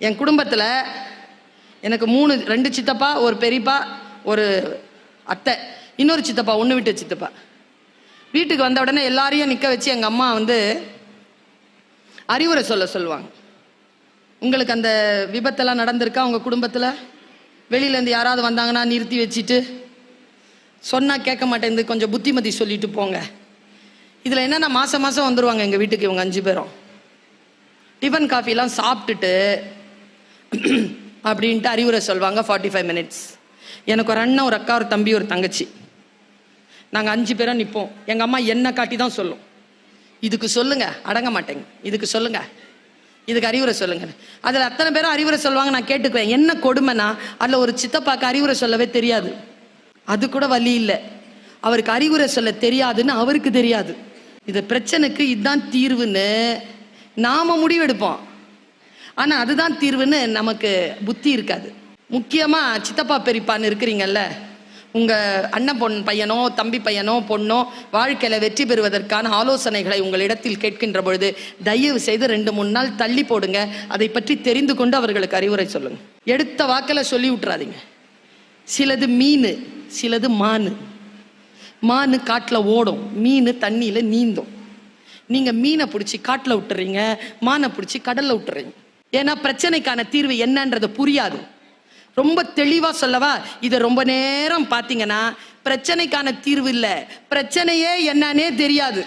என் குடும்பத்தில் எனக்கு 2 சித்தப்பா, ஒரு பெரியப்பா, ஒரு அத்தை, இன்னொரு சித்தப்பா, ஒன்று விட்டு சித்தப்பா. வீட்டுக்கு வந்த உடனே எல்லாரையும் நிற்க வச்சு எங்கள் அம்மா அறிவுரை சொல்லுவாங்க. உங்களுக்கு அந்த விபத்தெல்லாம் நடந்திருக்கா உங்கள் குடும்பத்தில்? வெளியிலேருந்து யாராவது வந்தாங்கன்னா நிறுத்தி வச்சுட்டு, சொன்னால் கேட்க மாட்டேங்குது, கொஞ்சம் புத்திமதி சொல்லிட்டு போங்க. இதில் என்னென்னா மாதம் வந்துடுவாங்க எங்கள் வீட்டுக்கு இவங்க 5 பேரும். டிஃபன் காஃபிலாம் சாப்பிட்டுட்டு அப்படின்ட்டு அறிவுரை சொல்லுவாங்க. 45 மினிட்ஸ். எனக்கு ஒரு அண்ணன், ஒரு அக்கா, ஒரு தம்பி, ஒரு தங்கச்சி. நாங்கள் 5 பேரும் நிற்போம். எங்கள் அம்மா என்னை காட்டி தான் சொல்லும். இதுக்கு சொல்லுங்க, அடங்க மாட்டேங்க, இதுக்கு சொல்லுங்க, இதுக்கு அறிவுரை சொல்லுங்க. அதில் அத்தனை பேரும் அறிவுரை சொல்லுவாங்க, நான் கேட்டுக்குவேன். என்ன கொடுமைனா, அதில் ஒரு சித்தப்பாக்கு அறிவுரை சொல்லவே தெரியாது. அது கூட வழி இல்லை, அவருக்கு அறிவுரை சொல்ல தெரியாதுன்னு அவருக்கு தெரியாது. இது பிரச்சனைக்கு இதுதான் தீர்வுன்னு நாம முடிவெடுப்போம். ஆனால் அதுதான் தீர்வுன்னு நமக்கு புத்தி இருக்காது. முக்கியமாக சித்தப்பா பெரியப்பான்னு இருக்கிறீங்கல்ல, உங்கள் அண்ணன் பையனோ தம்பி பையனோ பொண்ணோ வாழ்க்கையில் வெற்றி பெறுவதற்கான ஆலோசனைகளை உங்களிடத்தில் கேட்கின்ற பொழுது தயவு செய்து 2-3 நாள் தள்ளி போடுங்க. அதை பற்றி தெரிந்து கொண்டு அவர்களுக்கு அறிவுரை சொல்லுங்க. எடுத்த வாக்கில் சொல்லி விட்டுறாதீங்க. சிலது மீன், சிலது மான் காட்டில் ஓடும், மீன் தண்ணியில் நீந்தும். நீங்கள் மீனை பிடிச்சி காட்டில் விட்டுறீங்க, மானை பிடிச்சி கடலில் விட்டுறீங்க. ஏன்னா பிரச்சனைக்கான தீர்வு என்னன்றது புரியாது. ரொம்ப தெளிவாக சொல்லவா, இதை ரொம்ப நேரம் பார்த்தீங்கன்னா பிரச்சனைக்கான தீர்வு இல்லை, பிரச்சனையே என்னன்னே தெரியாது.